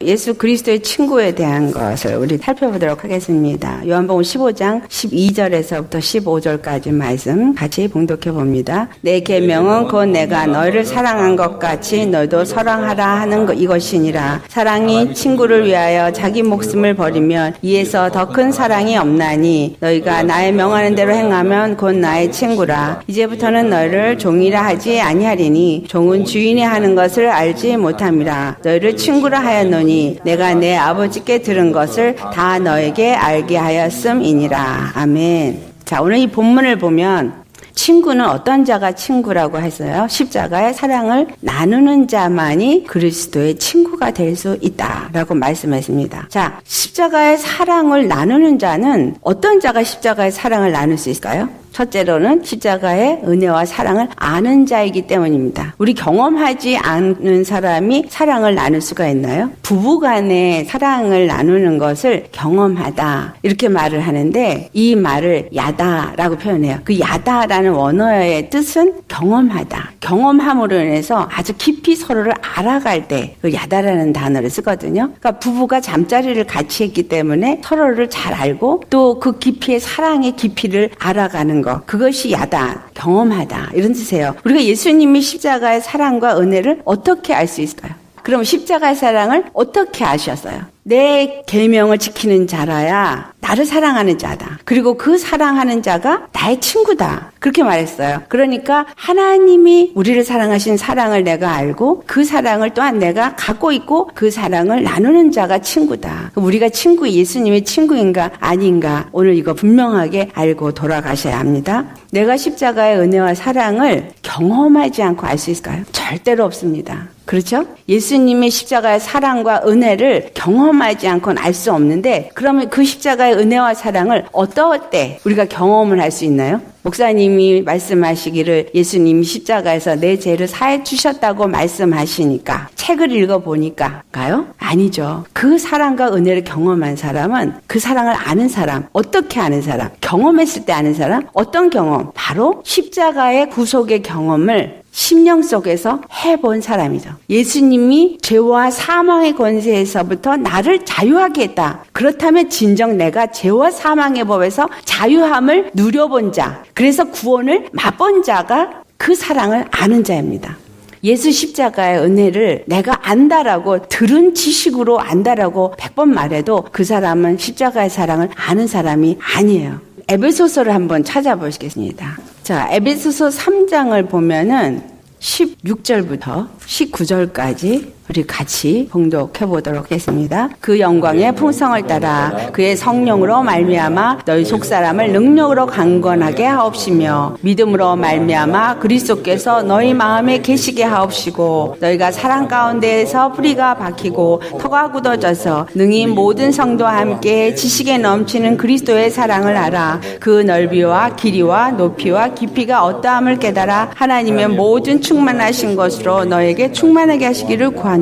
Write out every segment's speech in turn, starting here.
예수 그리스도의 친구에 대한 것을 우리 살펴보도록 하겠습니다. 요한복음 15장 12절에서부터 15절까지 말씀 같이 봉독해 봅니다. 내 계명은 곧 내가 너희를 사랑한 것 같이 너희도 사랑하라 하는 이것이니라. 사랑이 친구를 위하여 자기 목숨을 버리면 이에서 더 큰 사랑이 없나니 너희가 나의 명하는 대로 행하면 곧 나의 친구라. 이제부터는 너희를 종이라 하지 아니하리니 종은 주인이 하는 것을 알지 못함이라. 너희를 친구라 하였노니 내가 내 아버지께 들은 것을 다 너에게 알게 하였음이니라. 아멘. 자, 오늘 이 본문을 보면 친구는 어떤 자가 친구라고 했어요? 십자가의 사랑을 나누는 자만이 그리스도의 친구가 될 수 있다라고 말씀했습니다. 자, 십자가의 사랑을 나누는 자는 어떤 자가 십자가의 사랑을 나눌 수 있을까요? 첫째로는 십자가의 은혜와 사랑을 아는 자이기 때문입니다. 우리 경험하지 않는 사람이 사랑을 나눌 수가 있나요? 부부간의 사랑을 나누는 것을 경험하다 이렇게 말을 하는데 이 말을 야다라고 표현해요. 그 야다라는 원어의 뜻은 경험하다. 경험함으로 인해서 아주 깊이 서로를 알아갈 때 그 야다라는 단어를 쓰거든요. 그러니까 부부가 잠자리를 같이 했기 때문에 서로를 잘 알고 또 그 깊이의 사랑의 깊이를 알아가는 것, 그것이 야다, 경험하다 이런 뜻이에요. 우리가 예수님이 십자가의 사랑과 은혜를 어떻게 알 수 있을까요? 그럼 십자가의 사랑을 어떻게 아셨어요? 내 계명을 지키는 자라야 나를 사랑하는 자다. 그리고 그 사랑하는 자가 나의 친구다. 그렇게 말했어요. 그러니까 하나님이 우리를 사랑하신 사랑을 내가 알고 그 사랑을 또한 내가 갖고 있고 그 사랑을 나누는 자가 친구다. 우리가 예수님의 친구인가 아닌가 오늘 이거 분명하게 알고 돌아가셔야 합니다. 내가 십자가의 은혜와 사랑을 경험하지 않고 알 수 있을까요? 절대로 없습니다. 그렇죠? 예수님의 십자가의 사랑과 은혜를 경험하지 않고는 알 수 없는데 그러면 그 십자가의 은혜와 사랑을 어떨 때 우리가 경험을 할 수 있나요? 목사님이 말씀하시기를 예수님이 십자가에서 내 죄를 사해 주셨다고 말씀하시니까 책을 읽어보니까요? 아니죠. 그 사랑과 은혜를 경험한 사람은 그 사랑을 아는 사람, 어떻게 아는 사람, 경험했을 때 아는 사람, 어떤 경험? 바로 십자가의 구속의 경험을 심령 속에서 해본 사람이죠. 예수님이 죄와 사망의 권세에서부터 나를 자유하게 했다. 그렇다면 진정 내가 죄와 사망의 법에서 자유함을 누려본 자, 그래서 구원을 맛본 자가 그 사랑을 아는 자입니다. 예수 십자가의 은혜를 내가 안다라고 들은 지식으로 안다라고 100번 말해도 그 사람은 십자가의 사랑을 아는 사람이 아니에요. 에베소서를 한번 찾아보시겠습니다. 자, 에베소서 3장을 보면은 16절부터 19절까지 우리 같이 봉독해 보도록 하겠습니다. 그 영광의 풍성을 따라 그의 성령으로 말미암아 너희 속사람을 능력으로 강건하게 하옵시며 믿음으로 말미암아 그리스도께서 너희 마음에 계시게 하옵시고 너희가 사랑 가운데에서 뿌리가 박히고 터가 굳어져서 능히 모든 성도와 함께 지식에 넘치는 그리스도의 사랑을 알아 그 넓이와 길이와 높이와 깊이가 어떠함을 깨달아 하나님의 모든 충만하신 것으로 너에게 충만하게 하시기를 구하노라.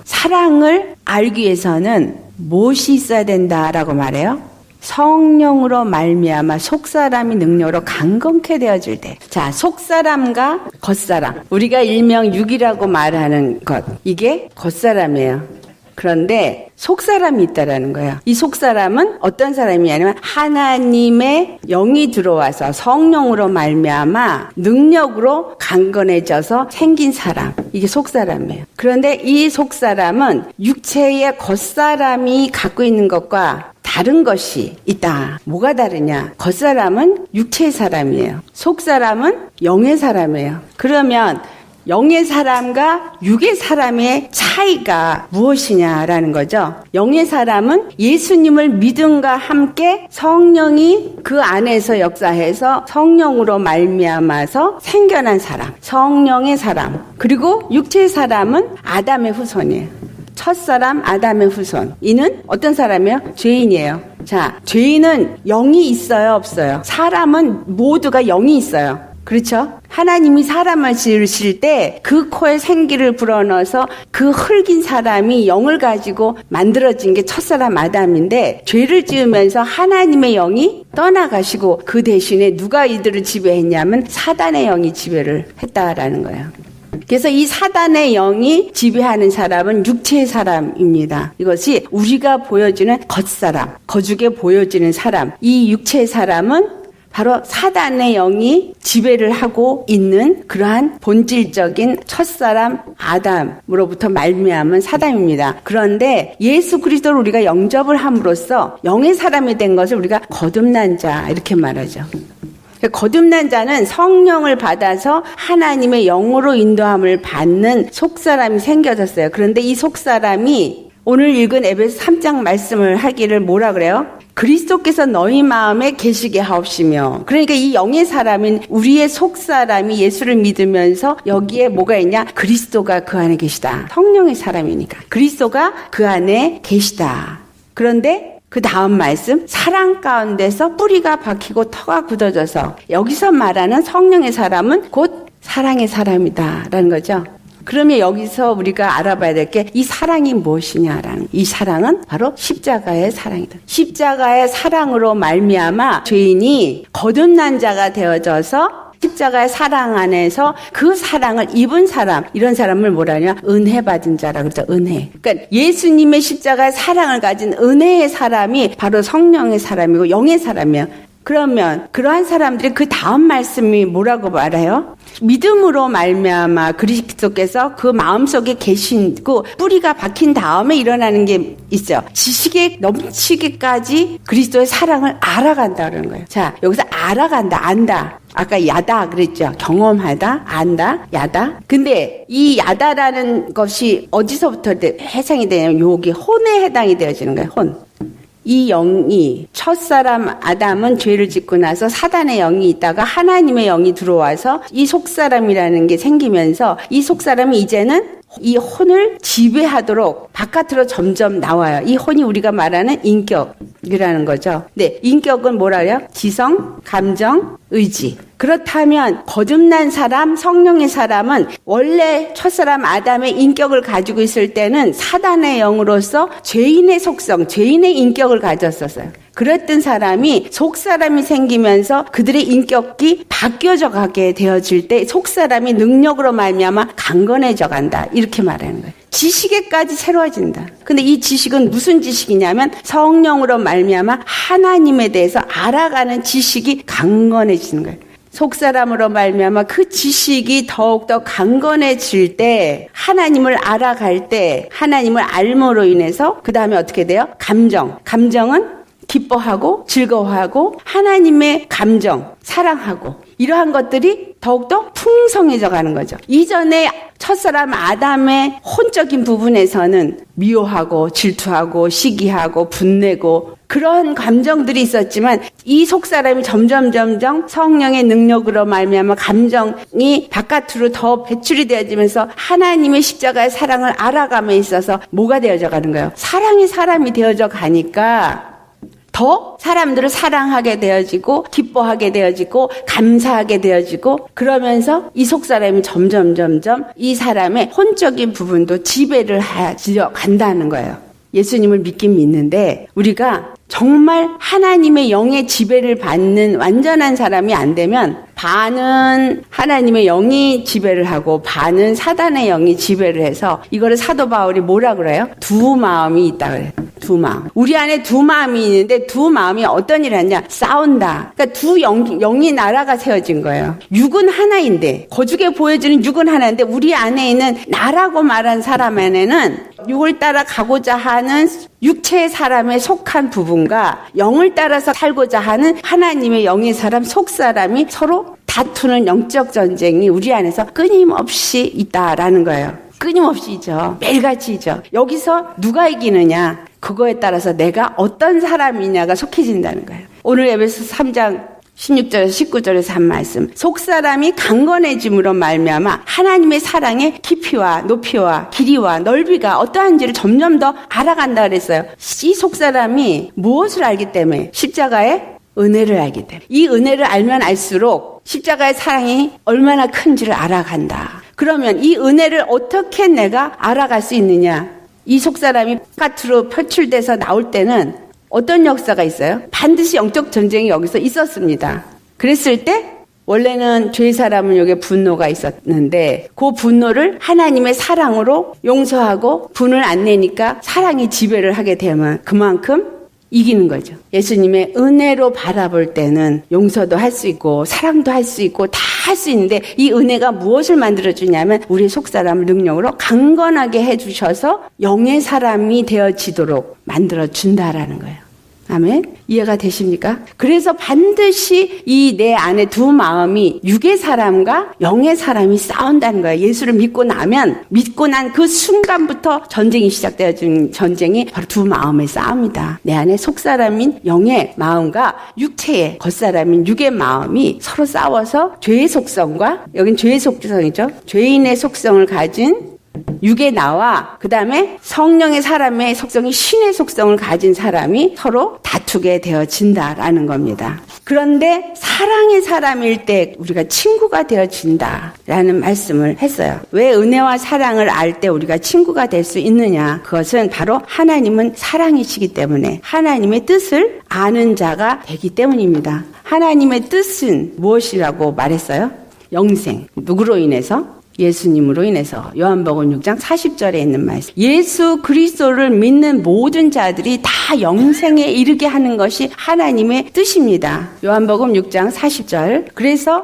사랑을 알기 위해서는 무엇이 있어야 된다라고 말해요? 성령으로 말미암아 속사람이 능력으로 강건케 되어질 때. 자, 속사람과 겉사람. 우리가 일명 육이라고 말하는 것. 이게 겉사람이에요. 그런데 속사람이 있다라는 거예요. 이 속사람은 어떤 사람이냐면 하나님의 영이 들어와서 성령으로 말미암아 능력으로 강건해져서 생긴 사람. 이게 속사람이에요. 그런데 이 속사람은 육체의 겉사람이 갖고 있는 것과 다른 것이 있다. 뭐가 다르냐? 겉사람은 육체의 사람이에요. 속사람은 영의 사람이에요. 그러면 영의 사람과 육의 사람의 차이가 무엇이냐라는 거죠. 영의 사람은 예수님을 믿음과 함께 성령이 그 안에서 역사해서 성령으로 말미암아서 생겨난 사람, 성령의 사람. 그리고 육체의 사람은 아담의 후손이에요. 첫사람 아담의 후손. 이는 어떤 사람이에요? 죄인이에요. 자, 죄인은 영이 있어요, 없어요? 사람은 모두가 영이 있어요. 그렇죠? 하나님이 사람을 지으실 때 그 코에 생기를 불어넣어서 그 흙인 사람이 영을 가지고 만들어진 게 첫사람 아담인데 죄를 지으면서 하나님의 영이 떠나가시고 그 대신에 누가 이들을 지배했냐면 사단의 영이 지배를 했다라는 거예요. 그래서 이 사단의 영이 지배하는 사람은 육체의 사람입니다. 이것이 우리가 보여지는 겉사람, 거죽에 보여지는 사람, 이 육체의 사람은 바로 사단의 영이 지배를 하고 있는 그러한 본질적인 첫사람 아담으로부터 말미암은 사단입니다. 그런데 예수 그리스도를 우리가 영접을 함으로써 영의 사람이 된 것을 우리가 거듭난 자 이렇게 말하죠. 거듭난 자는 성령을 받아서 하나님의 영으로 인도함을 받는 속사람이 생겨졌어요. 그런데 이 속사람이 오늘 읽은 에베소 3장 말씀을 하기를 뭐라 그래요? 그리스도께서 너희 마음에 계시게 하옵시며. 그러니까 이 영의 사람인 우리의 속사람이 예수를 믿으면서 여기에 뭐가 있냐? 그리스도가 그 안에 계시다. 성령의 사람이니까 그리스도가 그 안에 계시다. 그런데 그 다음 말씀, 사랑 가운데서 뿌리가 박히고 터가 굳어져서, 여기서 말하는 성령의 사람은 곧 사랑의 사람이다라는 거죠. 그러면 여기서 우리가 알아봐야 될 게 이 사랑이 무엇이냐라는, 이 사랑은 바로 십자가의 사랑이다. 십자가의 사랑으로 말미암아 죄인이 거듭난 자가 되어져서 십자가의 사랑 안에서 그 사랑을 입은 사람, 이런 사람을 뭐라냐? 은혜 받은 자라 그러죠. 은혜. 그러니까 예수님의 십자가의 사랑을 가진 은혜의 사람이 바로 성령의 사람이고 영의 사람이에요. 그러면 그러한 사람들이 그 다음 말씀이 뭐라고 말해요? 믿음으로 말미암아 그리스도께서 그 마음속에 계시고 뿌리가 박힌 다음에 일어나는 게 있죠. 지식에 넘치기까지 그리스도의 사랑을 알아간다는 거예요. 자, 여기서 알아간다, 안다. 아까 야다 그랬죠. 경험하다, 안다, 야다. 근데 이 야다라는 것이 어디서부터 해상이 되냐면 여기 혼에 해당이 되어지는 거예요. 혼. 이 영이, 첫사람 아담은 죄를 짓고 나서 사단의 영이 있다가 하나님의 영이 들어와서 이 속사람이라는 게 생기면서 이 속사람이 이제는 이 혼을 지배하도록 바깥으로 점점 나와요. 이 혼이 우리가 말하는 인격이라는 거죠. 네, 인격은 뭐라 그래요? 지성, 감정, 의지. 그렇다면 거듭난 사람, 성령의 사람은 원래 첫사람 아담의 인격을 가지고 있을 때는 사단의 영으로서 죄인의 속성, 죄인의 인격을 가졌었어요. 그랬던 사람이 속사람이 생기면서 그들의 인격이 바뀌어져 가게 되어질 때 속사람이 능력으로 말미암아 강건해져 간다. 이렇게 말하는 거예요. 지식에까지 새로워진다. 근데 이 지식은 무슨 지식이냐면 성령으로 말미암아 하나님에 대해서 알아가는 지식이 강건해지는 거예요. 속사람으로 말미암아 그 지식이 더욱더 강건해질 때, 하나님을 알아갈 때, 하나님을 알므로 인해서 그 다음에 어떻게 돼요? 감정은 기뻐하고 즐거워하고 하나님의 감정, 사랑하고 이러한 것들이 더욱더 풍성해져 가는 거죠. 이전에 첫사람 아담의 혼적인 부분에서는 미워하고 질투하고 시기하고 분내고 그런 감정들이 있었지만 이 속사람이 점점 성령의 능력으로 말미암아 감정이 바깥으로 더 배출이 되어지면서 하나님의 십자가의 사랑을 알아감에 있어서 뭐가 되어져 가는 거예요? 사랑의 사람이 되어져 가니까 더 사람들을 사랑하게 되어지고 기뻐하게 되어지고 감사하게 되어지고 그러면서 이 속사람이 점점 이 사람의 혼적인 부분도 지배를 하여 간다는 거예요. 예수님을 믿긴 믿는데 우리가 정말 하나님의 영의 지배를 받는 완전한 사람이 안 되면 반은 하나님의 영이 지배를 하고 반은 사단의 영이 지배를 해서 이거를 사도 바울이 뭐라 그래요? 두 마음이 있다 그래요. 두 마음. 우리 안에 두 마음이 있는데 두 마음이 어떤 일을 하냐? 싸운다. 그러니까 두 영이 나라가 세워진 거예요. 육은 하나인데 거죽에 보여지는 육은 하나인데 우리 안에 있는 나라고 말한 사람 안에는 육을 따라 가고자 하는 육체의 사람에 속한 부분과 영을 따라서 살고자 하는 하나님의 영의 사람, 속사람이 서로 다투는 영적 전쟁이 우리 안에서 끊임없이 있다라는 거예요. 끊임없이 있죠. 매일같이 있죠. 여기서 누가 이기느냐? 그거에 따라서 내가 어떤 사람이냐가 속해진다는 거예요. 오늘 에베소 3장 16절에서 19절에서 한 말씀. 속사람이 강건해짐으로 말미암아 하나님의 사랑의 깊이와 높이와 길이와 넓이가 어떠한지를 점점 더 알아간다 그랬어요. 이 속사람이 무엇을 알기 때문에? 십자가의 은혜를 알기 때문에. 이 은혜를 알면 알수록 십자가의 사랑이 얼마나 큰지를 알아간다. 그러면 이 은혜를 어떻게 내가 알아갈 수 있느냐? 이 속사람이 바깥으로 표출돼서 나올 때는 어떤 역사가 있어요? 반드시 영적 전쟁이 여기서 있었습니다. 그랬을 때 원래는 죄 사람은 여기에 분노가 있었는데 그 분노를 하나님의 사랑으로 용서하고 분을 안 내니까 사랑이 지배를 하게 되면 그만큼 이기는 거죠. 예수님의 은혜로 바라볼 때는 용서도 할 수 있고 사랑도 할 수 있고 다 할 수 있는데 이 은혜가 무엇을 만들어주냐면 우리 속사람을 능력으로 강건하게 해주셔서 영의 사람이 되어지도록 만들어준다라는 거예요. 아멘. 이해가 되십니까? 그래서 반드시 이 내 안에 두 마음이 육의 사람과 영의 사람이 싸운다는 거예요. 예수를 믿고 나면 믿고 난 그 순간부터 전쟁이 시작되어진 전쟁이 바로 두 마음의 싸움이다. 내 안에 속사람인 영의 마음과 육체의 겉사람인 육의 마음이 서로 싸워서 죄의 속성과 여긴 죄의 속성이죠. 죄인의 속성을 가진 육의 나와 그 다음에 성령의 사람의 속성이 신의 속성을 가진 사람이 서로 다투게 되어진다라는 겁니다. 그런데 사랑의 사람일 때 우리가 친구가 되어진다라는 말씀을 했어요. 왜 은혜와 사랑을 알 때 우리가 친구가 될 수 있느냐? 그것은 바로 하나님은 사랑이시기 때문에 하나님의 뜻을 아는 자가 되기 때문입니다. 하나님의 뜻은 무엇이라고 말했어요? 영생. 누구로 인해서? 예수님으로 인해서. 요한복음 6장 40절에 있는 말씀. 예수 그리스도를 믿는 모든 자들이 다 영생에 이르게 하는 것이 하나님의 뜻입니다. 요한복음 6장 40절. 그래서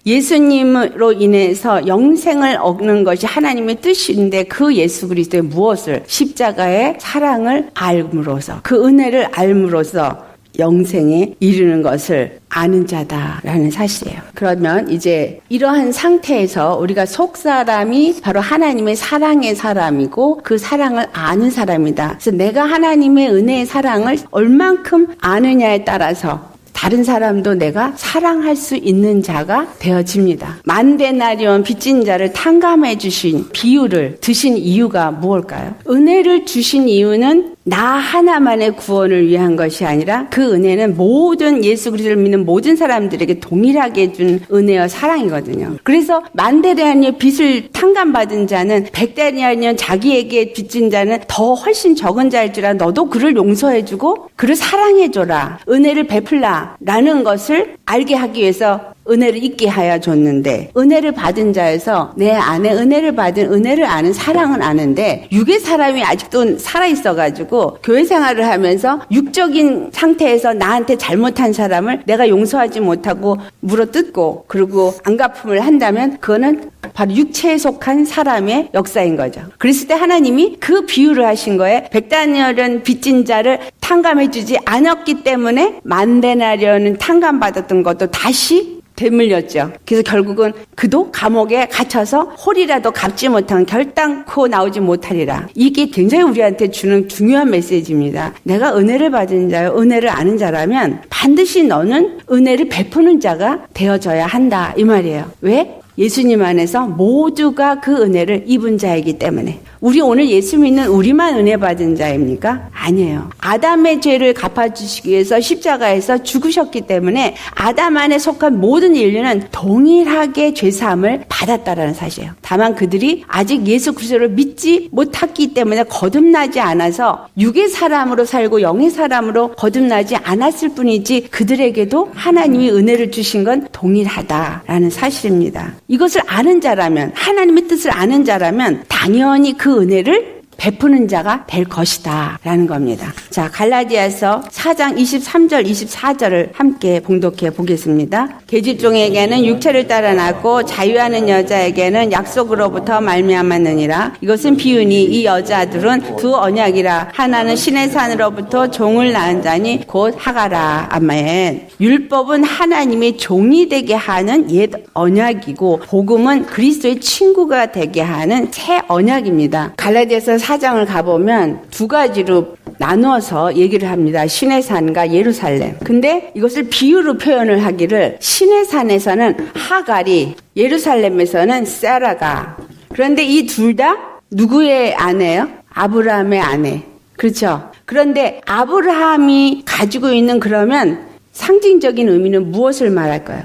예수님으로 인해서 영생을 얻는 것이 하나님의 뜻인데 그 예수 그리스도의 무엇을? 십자가의 사랑을 알므로써 그 은혜를 알므로써 영생에 이르는 것을 아는 자다라는 사실이에요. 그러면 이제 이러한 상태에서 우리가 속사람이 바로 하나님의 사랑의 사람이고 그 사랑을 아는 사람이다. 그래서 내가 하나님의 은혜의 사랑을 얼만큼 아느냐에 따라서 다른 사람도 내가 사랑할 수 있는 자가 되어집니다. 만데나리온 빚진 자를 탕감해 주신 비유를 드신 이유가 무엇일까요? 은혜를 주신 이유는 나 하나만의 구원을 위한 것이 아니라 그 은혜는 모든 예수 그리스도를 믿는 모든 사람들에게 동일하게 준 은혜와 사랑이거든요. 그래서 만데나리온 빚을 탕감받은 자는 백데나리온 자기에게 빚진 자는 더 훨씬 적은 자일지라 너도 그를 용서해주고 그를 사랑해줘라. 은혜를 베풀라. 라는 것을 알게 하기 위해서 은혜를 잊게 하여 줬는데 은혜를 받은 자에서 내 안에 은혜를 받은 은혜를 아는 사랑은 아는데 육의 사람이 아직도 살아있어가지고 교회 생활을 하면서 육적인 상태에서 나한테 잘못한 사람을 내가 용서하지 못하고 물어뜯고 그리고 안갚음을 한다면 그거는 바로 육체에 속한 사람의 역사인 거죠. 그랬을 때 하나님이 그 비유를 하신 거예요. 백데나리온 빚진 자를 탕감해주지 않았기 때문에 만데나리온은 탕감받았던 것도 다시 되물렸죠. 그래서 결국은 그도 감옥에 갇혀서 홀이라도 갚지 못한 결단코 나오지 못하리라. 이게 굉장히 우리한테 주는 중요한 메시지입니다. 내가 은혜를 받은 자요, 은혜를 아는 자라면 반드시 너는 은혜를 베푸는 자가 되어져야 한다. 이 말이에요. 왜? 예수님 안에서 모두가 그 은혜를 입은 자이기 때문에. 우리 오늘 예수 믿는 우리만 은혜 받은 자입니까? 아니에요. 아담의 죄를 갚아주시기 위해서 십자가에서 죽으셨기 때문에 아담 안에 속한 모든 인류는 동일하게 죄사함을 받았다라는 사실이에요. 다만 그들이 아직 예수 그리스도를 믿지 못했기 때문에 거듭나지 않아서 육의 사람으로 살고 영의 사람으로 거듭나지 않았을 뿐이지 그들에게도 하나님이 은혜를 주신 건 동일하다라는 사실입니다. 이것을 아는 자라면 하나님의 뜻을 아는 자라면 당연히 그 은혜를 베푸는 자가 될 것이다 라는 겁니다. 자, 갈라디아서 4장 23절 24절을 함께 봉독해 보겠습니다. 계집종에게는 육체를 따라 낳고 자유하는 여자에게는 약속으로부터 말미암았느니라. 이것은 비유니 이 여자들은 두 언약이라. 하나는 신의 산으로부터 종을 낳은 자니 곧 하가라. 아멘. 율법은 하나님의 종이 되게 하는 옛 언약이고 복음은 그리스도의 친구가 되게 하는 새 언약입니다. 갈라디아서 4장을 가보면 두 가지로 나누어서 얘기를 합니다. 신의 산과 예루살렘. 근데 이것을 비유로 표현을 하기를 신의 산에서는 하갈이, 예루살렘에서는 세라가. 그런데 이 둘 다 누구의 아내예요? 아브라함의 아내. 그렇죠? 그런데 아브라함이 가지고 있는 그러면 상징적인 의미는 무엇을 말할까요?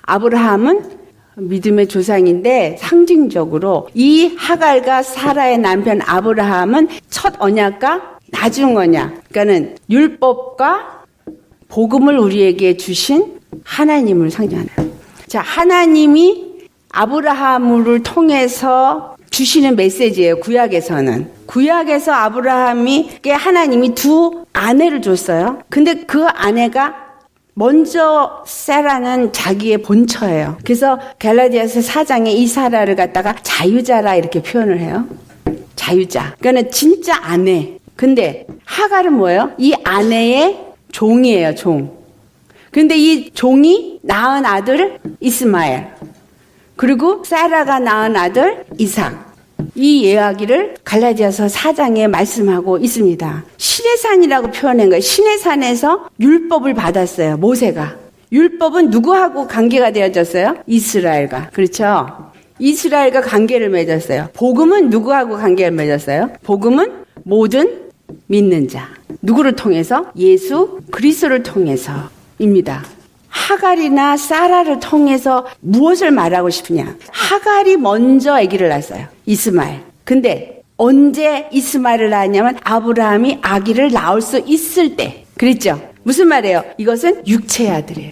아브라함은 믿음의 조상인데 상징적으로 이 하갈과 사라의 남편 아브라함은 첫 언약과 나중 언약, 그러니까는 율법과 복음을 우리에게 주신 하나님을 상징하는. 자, 하나님이 아브라함을 통해서 주시는 메시지예요. 구약에서는. 구약에서 아브라함에게 하나님이 두 아내를 줬어요. 근데 그 아내가 먼저 세라는 자기의 본처예요. 그래서 갈라디아서 4장에 이 사라를 갖다가 자유자라 이렇게 표현을 해요. 자유자. 그러니까 진짜 아내. 근데 하갈은 뭐예요? 이 아내의 종이에요. 종. 근데 이 종이 낳은 아들 이스마엘. 그리고 사라가 낳은 아들 이삭. 이 이야기를 갈라디아서 4장에 말씀하고 있습니다. 시내산이라고 표현한 거예요. 시내산에서 율법을 받았어요. 모세가. 율법은 누구하고 관계가 되어졌어요? 이스라엘과. 그렇죠? 이스라엘과 관계를 맺었어요. 복음은 누구하고 관계를 맺었어요? 복음은 모든 믿는 자. 누구를 통해서? 예수 그리스도를 통해서입니다. 하갈이나 사라를 통해서 무엇을 말하고 싶으냐? 하갈이 먼저 아기를 낳았어요. 이스마엘. 근데 언제 이스마엘을 낳았냐면 아브라함이 아기를 낳을 수 있을 때. 그랬죠? 무슨 말이에요? 이것은 육체의 아들이에요.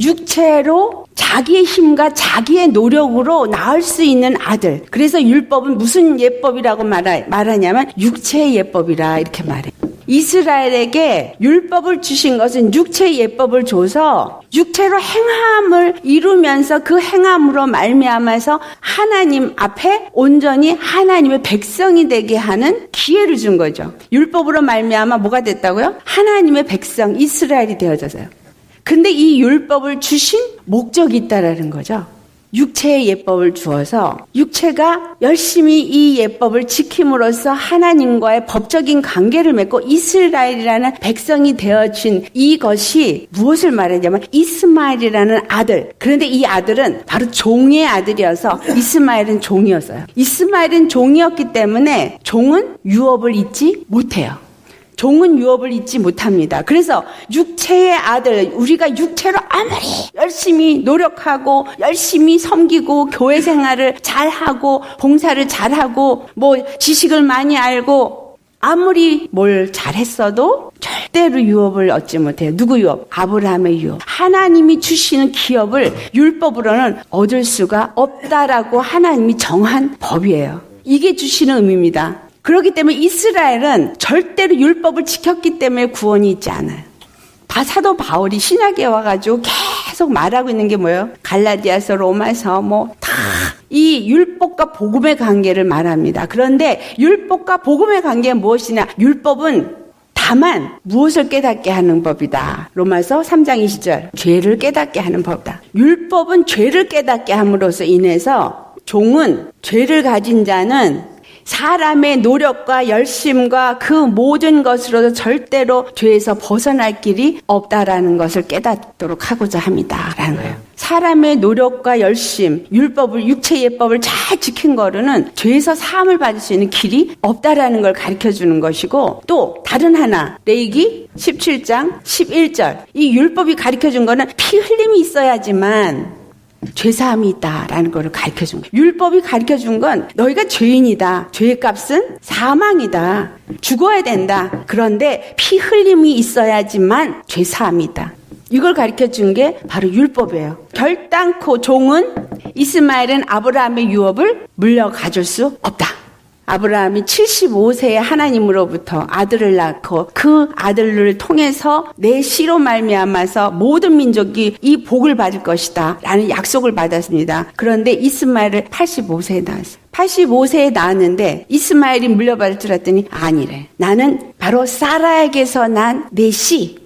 육체로 자기의 힘과 자기의 노력으로 낳을 수 있는 아들. 그래서 율법은 무슨 예법이라고 말하냐면 육체의 예법이라 이렇게 말해요. 이스라엘에게 율법을 주신 것은 육체의 예법을 줘서 육체로 행함을 이루면서 그 행함으로 말미암아서 하나님 앞에 온전히 하나님의 백성이 되게 하는 기회를 준 거죠. 율법으로 말미암아 뭐가 됐다고요? 하나님의 백성 이스라엘이 되어져서요. 근데 이 율법을 주신 목적이 있다라는 거죠. 육체의 예법을 주어서 육체가 열심히 이 예법을 지킴으로써 하나님과의 법적인 관계를 맺고 이스라엘이라는 백성이 되어진 이것이 무엇을 말하냐면 이스마엘이라는 아들. 그런데 이 아들은 바로 종의 아들이어서 이스마엘은 종이었어요. 이스마엘은 종이었기 때문에 종은 유업을 잊지 못해요. 종은 유업을 잊지 못합니다. 그래서 육체의 아들, 우리가 육체로 아무리 열심히 노력하고 열심히 섬기고 교회 생활을 잘하고 봉사를 잘하고 지식을 많이 알고 아무리 뭘 잘했어도 절대로 유업을 얻지 못해요. 누구 유업? 아브라함의 유업. 하나님이 주시는 기업을 율법으로는 얻을 수가 없다라고 하나님이 정한 법이에요. 이게 주시는 의미입니다. 그렇기 때문에 이스라엘은 절대로 율법을 지켰기 때문에 구원이 있지 않아요. 사도 바울이 신약에 와가지고 계속 말하고 있는 게 뭐예요? 갈라디아서, 로마서 다 이 율법과 복음의 관계를 말합니다. 그런데 율법과 복음의 관계는 무엇이냐? 율법은 다만 무엇을 깨닫게 하는 법이다. 로마서 3장 20절. 죄를 깨닫게 하는 법이다. 율법은 죄를 깨닫게 함으로써 인해서 종은 죄를 가진 자는 사람의 노력과 열심과 그 모든 것으로도 절대로 죄에서 벗어날 길이 없다라는 것을 깨닫도록 하고자 합니다라는 거예요. 사람의 노력과 열심, 율법을 육체 예법을 잘 지킨 거로는 죄에서 사함을 받을 수 있는 길이 없다라는 걸 가르쳐 주는 것이고 또 다른 하나 레위기 17장 11절 이 율법이 가르쳐 준 거는 피 흘림이 있어야지만 죄사함이 있다라는 것을 가르쳐준 거예요. 율법이 가르쳐준 건 너희가 죄인이다. 죄의 값은 사망이다. 죽어야 된다. 그런데 피 흘림이 있어야지만 죄사함이 있다. 이걸 가르쳐준 게 바로 율법이에요. 결단코 종은 이스마엘은 아브라함의 유업을 물려가줄 수 없다. 아브라함이 75세에 하나님으로부터 아들을 낳고 그 아들을 통해서 내 씨로 말미암아서 모든 민족이 이 복을 받을 것이다 라는 약속을 받았습니다. 그런데 이스마엘을 85세에 낳았어요. 85세에 낳았는데 이스마엘이 물려받을 줄 알았더니 아니래. 나는 바로 사라에게서 난 내 씨,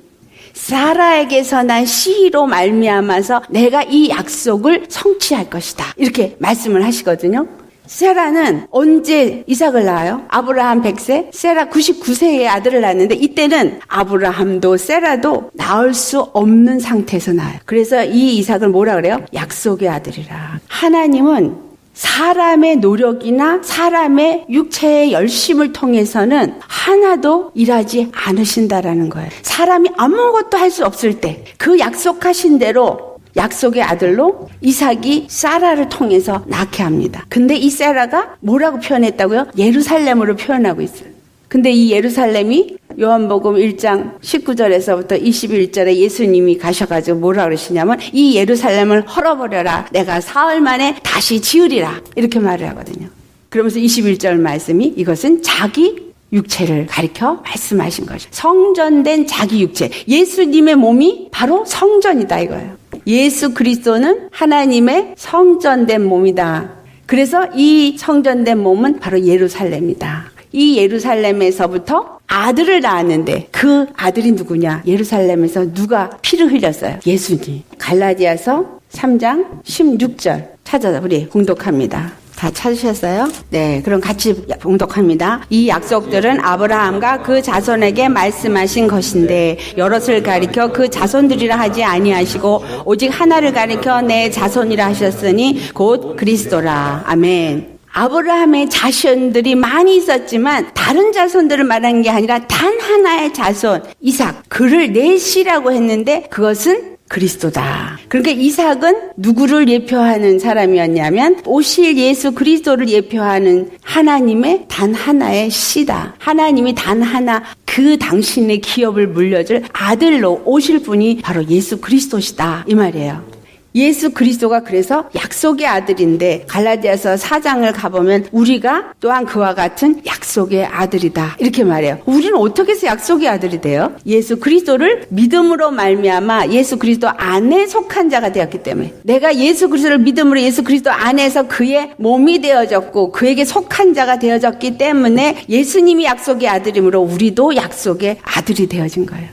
사라에게서 난 씨로 말미암아서 내가 이 약속을 성취할 것이다. 이렇게 말씀을 하시거든요. 세라는 언제 이삭을 낳아요? 아브라함 100세, 세라 99세에 아들을 낳았는데 이때는 아브라함도 세라도 낳을 수 없는 상태에서 낳아요. 그래서 이 이삭을 뭐라 그래요? 약속의 아들이라. 하나님은 사람의 노력이나 사람의 육체의 열심을 통해서는 하나도 일하지 않으신다라는 거예요. 사람이 아무것도 할 수 없을 때 그 약속하신 대로 약속의 아들로 이삭이 사라를 통해서 낳게 합니다. 근데 이 사라가 뭐라고 표현했다고요? 예루살렘으로 표현하고 있어요. 근데 이 예루살렘이 요한복음 1장 19절에서부터 21절에 예수님이 가셔가지고 뭐라 그러시냐면 이 예루살렘을 헐어버려라. 내가 사흘 만에 다시 지으리라. 이렇게 말을 하거든요. 그러면서 21절 말씀이 이것은 자기 육체를 가리켜 말씀하신 거죠. 성전된 자기 육체. 예수님의 몸이 바로 성전이다 이거예요. 예수 그리스도는 하나님의 성전된 몸이다. 그래서 이 성전된 몸은 바로 예루살렘이다. 이 예루살렘에서부터 아들을 낳았는데 그 아들이 누구냐? 예루살렘에서 누가 피를 흘렸어요? 예수님. 갈라디아서 3장 16절 찾아서 우리 봉독합니다. 다 찾으셨어요? 네, 그럼 같이 봉독합니다. 이 약속들은 아브라함과 그 자손에게 말씀하신 것인데 여럿을 가리켜 그 자손들이라 하지 아니하시고 오직 하나를 가리켜 내 자손이라 하셨으니 곧 그리스도라. 아멘. 아브라함의 자손들이 많이 있었지만 다른 자손들을 말하는 게 아니라 단 하나의 자손 이삭, 그를 내시라고 했는데 그것은 그리스도다. 그러니까 이삭은 누구를 예표하는 사람이었냐면 오실 예수 그리스도를 예표하는 하나님의 단 하나의 씨다. 하나님이 단 하나 그 당신의 기업을 물려줄 아들로 오실 분이 바로 예수 그리스도시다 이 말이에요. 예수 그리스도가 그래서 약속의 아들인데 갈라디아서 4장을 가보면 우리가 또한 그와 같은 약속의 아들이다 이렇게 말해요. 우리는 어떻게 해서 약속의 아들이 돼요? 예수 그리스도를 믿음으로 말미암아 예수 그리스도 안에 속한 자가 되었기 때문에 내가 예수 그리스도를 믿음으로 예수 그리스도 안에서 그의 몸이 되어졌고 그에게 속한 자가 되어졌기 때문에 예수님이 약속의 아들이므로 우리도 약속의 아들이 되어진 거예요.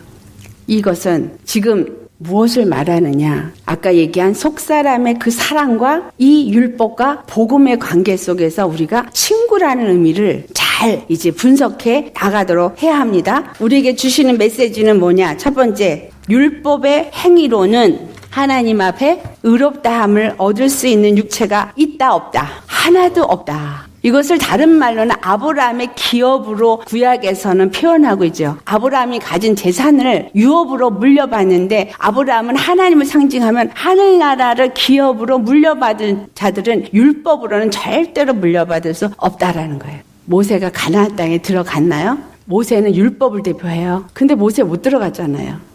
이것은 지금 무엇을 말하느냐? 아까 얘기한 속사람의 그 사랑과 이 율법과 복음의 관계 속에서 우리가 친구라는 의미를 잘 이제 분석해 나가도록 해야 합니다. 우리에게 주시는 메시지는 뭐냐? 첫 번째, 율법의 행위로는 하나님 앞에 의롭다함을 얻을 수 있는 육체가 있다 없다? 하나도 없다. 이것을 다른 말로는 아브라함의 기업으로 구약에서는 표현하고 있죠. 아브라함이 가진 재산을 유업으로 물려받는데 아브라함은 하나님을 상징하면 하늘나라를 기업으로 물려받은 자들은 율법으로는 절대로 물려받을 수 없다라는 거예요. 모세가 가나안 땅에 들어갔나요? 모세는 율법을 대표해요. 근데 모세 못 들어갔잖아요.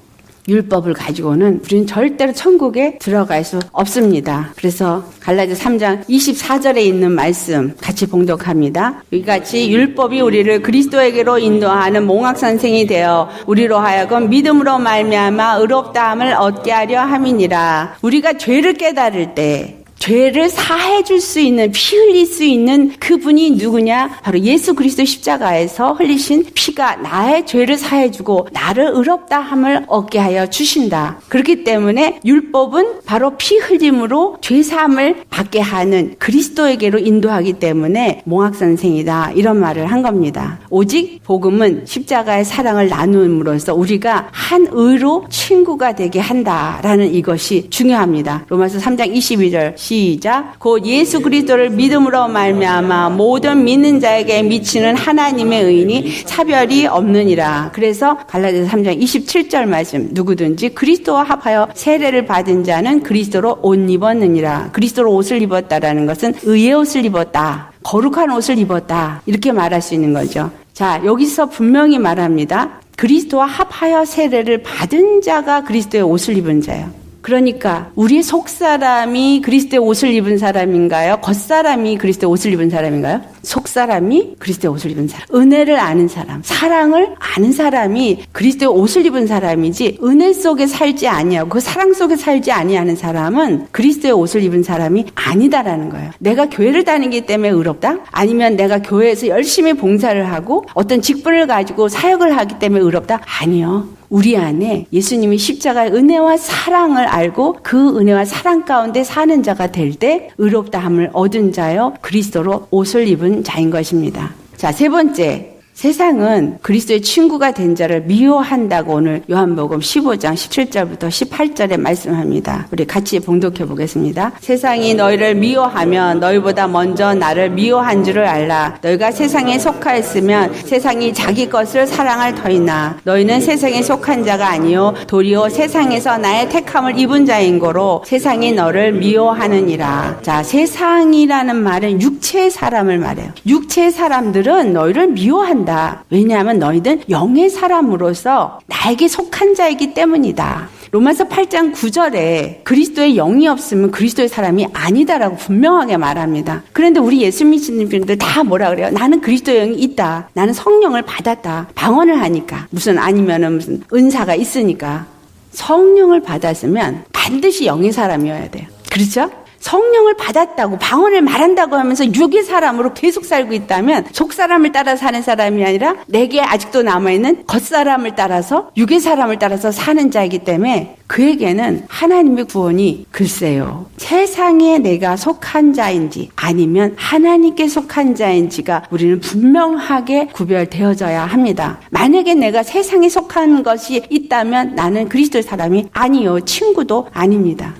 율법을 가지고는 우리는 절대로 천국에 들어갈 수 없습니다. 그래서 갈라디아 3장 24절에 있는 말씀 같이 봉독합니다. 이같이 율법이 우리를 그리스도에게로 인도하는 몽학선생이 되어 우리로 하여금 믿음으로 말미암아 의롭다함을 얻게 하려 함이니라. 우리가 죄를 깨달을 때 죄를 사해 줄 수 있는, 피 흘릴 수 있는 그분이 누구냐? 바로 예수 그리스도 십자가에서 흘리신 피가 나의 죄를 사해 주고 나를 의롭다 함을 얻게 하여 주신다. 그렇기 때문에 율법은 바로 피 흘림으로 죄 사함을 받게 하는 그리스도에게로 인도하기 때문에 몽학선생이다. 이런 말을 한 겁니다. 오직 복음은 십자가의 사랑을 나눔으로써 우리가 한 의로 친구가 되게 한다라는 이것이 중요합니다. 로마서 3장 22절 시작. 곧 예수 그리스도를 믿음으로 말미암아 모든 믿는 자에게 미치는 하나님의 의인이 차별이 없느니라. 그래서 갈라디아서 3장 27절 말씀 누구든지 그리스도와 합하여 세례를 받은 자는 그리스도로 옷 입었느니라. 그리스도로 옷을 입었다라는 것은 의의 옷을 입었다. 거룩한 옷을 입었다. 이렇게 말할 수 있는 거죠. 자, 여기서 분명히 말합니다. 그리스도와 합하여 세례를 받은 자가 그리스도의 옷을 입은 자예요. 그러니까 우리의 속사람이 그리스도의 옷을 입은 사람인가요? 겉사람이 그리스도의 옷을 입은 사람인가요? 속사람이 그리스도의 옷을 입은 사람. 은혜를 아는 사람, 사랑을 아는 사람이 그리스도의 옷을 입은 사람이지 은혜 속에 살지 아니하고 그 사랑 속에 살지 아니하는 사람은 그리스도의 옷을 입은 사람이 아니다라는 거예요. 내가 교회를 다니기 때문에 의롭다? 아니면 내가 교회에서 열심히 봉사를 하고 어떤 직분을 가지고 사역을 하기 때문에 의롭다? 아니요. 우리 안에 예수님이 십자가의 은혜와 사랑을 알고 그 은혜와 사랑 가운데 사는 자가 될 때 의롭다함을 얻은 자여 그리스도로 옷을 입은 자인 것입니다. 자, 세 번째. 세상은 그리스도의 친구가 된 자를 미워한다고 오늘 요한복음 15장 17절부터 18절에 말씀합니다. 우리 같이 봉독해 보겠습니다. 세상이 너희를 미워하면 너희보다 먼저 나를 미워한 줄을 알라. 너희가 세상에 속하였으면 세상이 자기 것을 사랑할 터이나 너희는 세상에 속한 자가 아니요 도리어 세상에서 나의 택함을 입은 자인 거로 세상이 너를 미워하느니라. 자, 세상이라는 말은 육체의 사람을 말해요. 육체의 사람들은 너희를 미워한다. 한다. 왜냐하면 너희는 영의 사람으로서 나에게 속한 자이기 때문이다. 로마서 8장 9절에 그리스도의 영이 없으면 그리스도의 사람이 아니다라고 분명하게 말합니다. 그런데 우리 예수 믿는 분들 다 뭐라 그래요? 나는 그리스도의 영이 있다. 나는 성령을 받았다. 방언을 하니까. 아니면은 무슨 은사가 있으니까. 성령을 받았으면 반드시 영의 사람이어야 돼요. 그렇죠? 성령을 받았다고 방언을 말한다고 하면서 육의 사람으로 계속 살고 있다면 속사람을 따라 사는 사람이 아니라 내게 아직도 남아있는 겉사람을 따라서 육의 사람을 따라서 사는 자이기 때문에 그에게는 하나님의 구원이 글쎄요 세상에 내가 속한 자인지 아니면 하나님께 속한 자인지가 우리는 분명하게 구별되어져야 합니다. 만약에 내가 세상에 속한 것이 있다면 나는 그리스도의 사람이 아니요 친구도 아닙니다.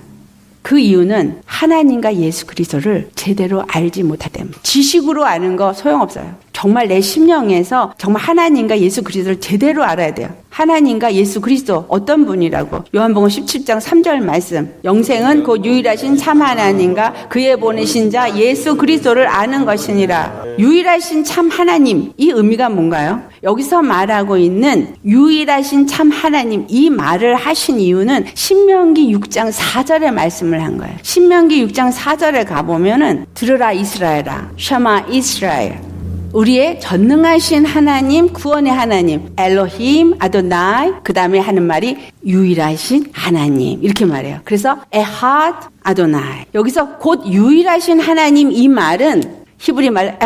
그 이유는 하나님과 예수 그리스도를 제대로 알지 못하기 때문에. 지식으로 아는 거 소용없어요. 정말 내 심령에서 정말 하나님과 예수 그리스도를 제대로 알아야 돼요. 하나님과 예수 그리스도 어떤 분이라고? 요한복음 17장 3절 말씀. 영생은 곧 유일하신 참 하나님과 그의 보내신 자 예수 그리스도를 아는 것이니라. 유일하신 참 하나님, 이 의미가 뭔가요? 여기서 말하고 있는 유일하신 참 하나님, 이 말을 하신 이유는 신명기 6장 4절의 말씀을 한 거예요. 신명기 6장 4절에 가보면은 들으라 이스라엘아, 샤마 이스라엘. 우리의 전능하신 하나님, 구원의 하나님, 엘로힘, 아도나이, 그 다음에 하는 말이 유일하신 하나님, 이렇게 말해요. 그래서 에핫, 아도나이. 여기서 곧 유일하신 하나님, 이 말은 히브리 말,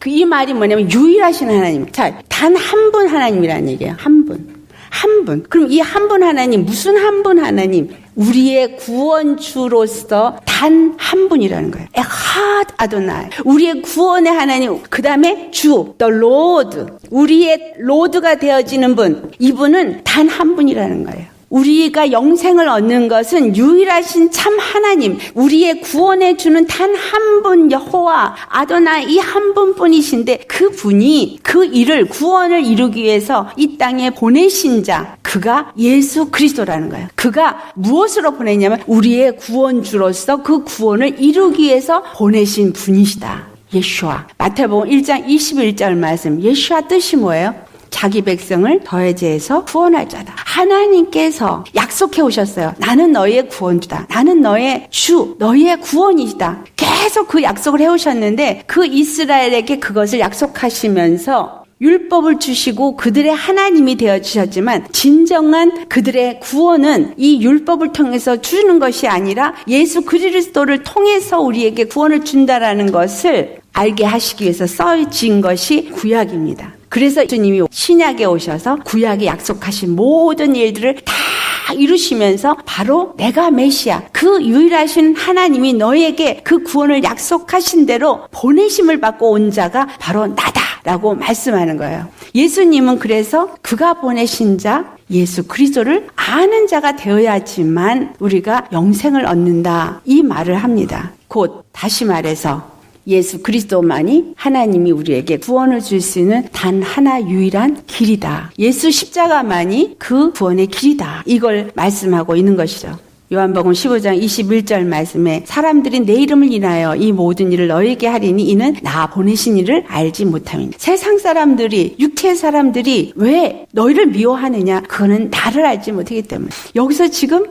이 말이 뭐냐면 유일하신 하나님. 자, 단 한 분 하나님이라는 얘기예요. 한 분. 한 분. 그럼 이 한 분 하나님, 무슨 한 분 하나님? 우리의 구원주로서 단 한 분이라는 거예요. 에핫 아도나이. 우리의 구원의 하나님. 그 다음에 주, the Lord. 우리의 로드가 되어지는 분. 이분은 단 한 분이라는 거예요. 우리가 영생을 얻는 것은 유일하신 참 하나님, 우리의 구원해 주는 단 한 분 여호와 아도나이, 이 한 분뿐이신데 그 분이 그 일을 구원을 이루기 위해서 이 땅에 보내신 자, 그가 예수 그리스도라는 거예요. 그가 무엇으로 보냈냐면 우리의 구원주로서 그 구원을 이루기 위해서 보내신 분이시다. 예수와. 마태복음 1장 21절 말씀. 예수와 뜻이 뭐예요? 자기 백성을 더해제해서 구원할 자다. 하나님께서 약속해 오셨어요. 나는 너희의 구원주다. 나는 너의 주, 너희의 구원이시다. 계속 그 약속을 해오셨는데 그 이스라엘에게 그것을 약속하시면서 율법을 주시고 그들의 하나님이 되어주셨지만 진정한 그들의 구원은 이 율법을 통해서 주는 것이 아니라 예수 그리스도를 통해서 우리에게 구원을 준다라는 것을 알게 하시기 위해서 써진 것이 구약입니다. 그래서 주님이 신약에 오셔서 구약에 약속하신 모든 일들을 다 이루시면서 바로 내가 메시아, 그 유일하신 하나님이 너에게 그 구원을 약속하신 대로 보내심을 받고 온 자가 바로 나다라고 말씀하는 거예요. 예수님은 그래서 그가 보내신 자 예수 그리스도를 아는 자가 되어야지만 우리가 영생을 얻는다, 이 말을 합니다. 곧 다시 말해서 예수 그리스도만이 하나님이 우리에게 구원을 줄 수 있는 단 하나 유일한 길이다. 예수 십자가만이 그 구원의 길이다. 이걸 말씀하고 있는 것이죠. 요한복음 15장 21절 말씀에 사람들이 내 이름을 인하여 이 모든 일을 너에게 하리니 이는 나 보내신 이를 알지 못함이니. 세상 사람들이, 육체의 사람들이 왜 너희를 미워하느냐? 그거는 나를 알지 못하기 때문에. 여기서 지금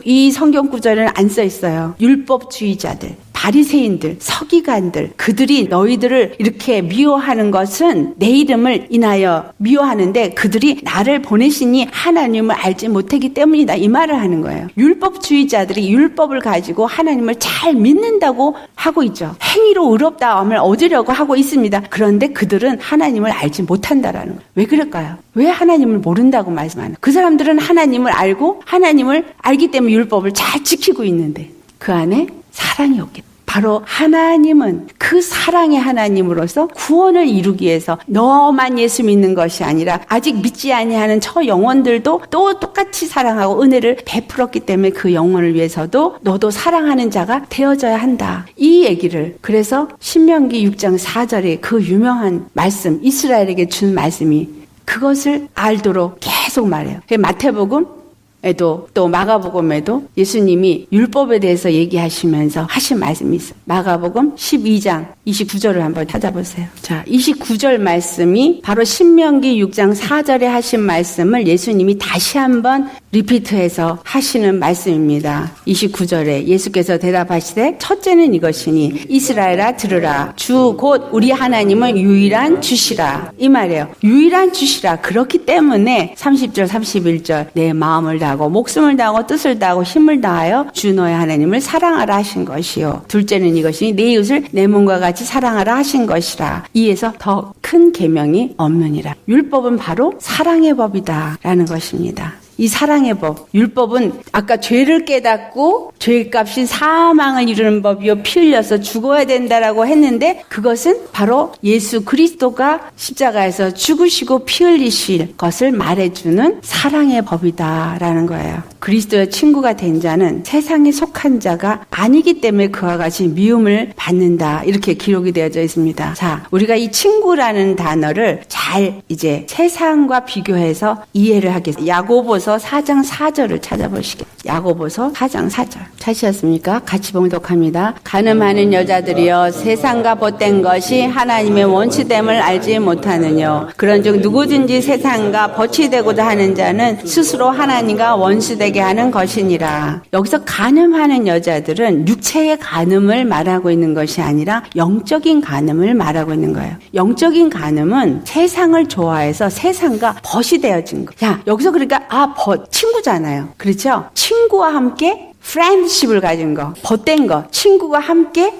이 성경 구절은 안 써 있어요. 율법주의자들, 바리새인들, 서기관들, 그들이 너희들을 이렇게 미워하는 것은 내 이름을 인하여 미워하는데 그들이 나를 보내시니 하나님을 알지 못하기 때문이다, 이 말을 하는 거예요. 율법주의자들이 율법을 가지고 하나님을 잘 믿는다고 하고 있죠. 행위로 의롭다함을 얻으려고 하고 있습니다. 그런데 그들은 하나님을 알지 못한다라는 거예요. 왜 그럴까요? 왜 하나님을 모른다고 말씀하는 거예요? 그 사람들은 하나님을 알고 하나님을 알기 때문에 율법을 잘 지키고 있는데 그 안에 사랑이 없기 때문에. 바로 하나님은 그 사랑의 하나님으로서 구원을 이루기 위해서 너만 예수 믿는 것이 아니라 아직 믿지 아니하는 저 영혼들도 또 똑같이 사랑하고 은혜를 베풀었기 때문에 그 영혼을 위해서도 너도 사랑하는 자가 되어져야 한다, 이 얘기를. 그래서 신명기 6장 4절에 그 유명한 말씀, 이스라엘에게 준 말씀이 그것을 알도록 계속 말해요. 마태복음 에도 또 마가복음에도 예수님이 율법에 대해서 얘기하시면서 하신 말씀이 있어요. 마가복음 12장 29절을 한번 찾아보세요. 자, 29절 말씀이 바로 신명기 6장 4절에 하신 말씀을 예수님이 다시 한번 리피트해서 하시는 말씀입니다. 29절에 예수께서 대답하시되 첫째는 이것이니 이스라엘아 들으라. 주 곧 우리 하나님은 유일한 주시라. 이 말이에요. 유일한 주시라. 그렇기 때문에 30절 31절 내 마음을 다하고 목숨을 다하고 뜻을 다하고 힘을 다하여 주 너의 하나님을 사랑하라 하신 것이요. 둘째는 이것이니 내 이웃을 내 몸과 같이 사랑하라 하신 것이라. 이에서 더 큰 계명이 없느니라. 율법은 바로 사랑의 법이다라는 것입니다. 이 사랑의 법, 율법은 아까 죄를 깨닫고 죄값이 사망을 이루는 법이요 피 흘려서 죽어야 된다라고 했는데 그것은 바로 예수 그리스도가 십자가에서 죽으시고 피 흘리실 것을 말해주는 사랑의 법이다라는 거예요. 그리스도의 친구가 된 자는 세상에 속한 자가 아니기 때문에 그와 같이 미움을 받는다 이렇게 기록이 되어져 있습니다. 자, 우리가 이 친구라는 단어를 잘 이제 세상과 비교해서 이해를 하겠습니다. 야고보서 4장 4절을 찾아보시겠습니다. 야고보서 4장 4절 찾으셨습니까? 같이 봉독합니다. 가늠하는 여자들이여 세상과 벗된 것이 하나님의 원치됨을 알지 못하느뇨. 그런즉 누구든지 세상과 벗이되고자 하는 자는 스스로 하나님과 원수되게 하는 것이니라. 여기서 간음하는 여자들은 육체의 간음을 말하고 있는 것이 아니라 영적인 간음을 말하고 있는 거예요. 영적인 간음은 세상을 좋아해서 세상과 벗이 되어진 거. 야, 여기서 그러니까 친구잖아요. 그렇죠? 친구와 함께 프렌드십을 가진 거, 벗된 거, 친구가 함께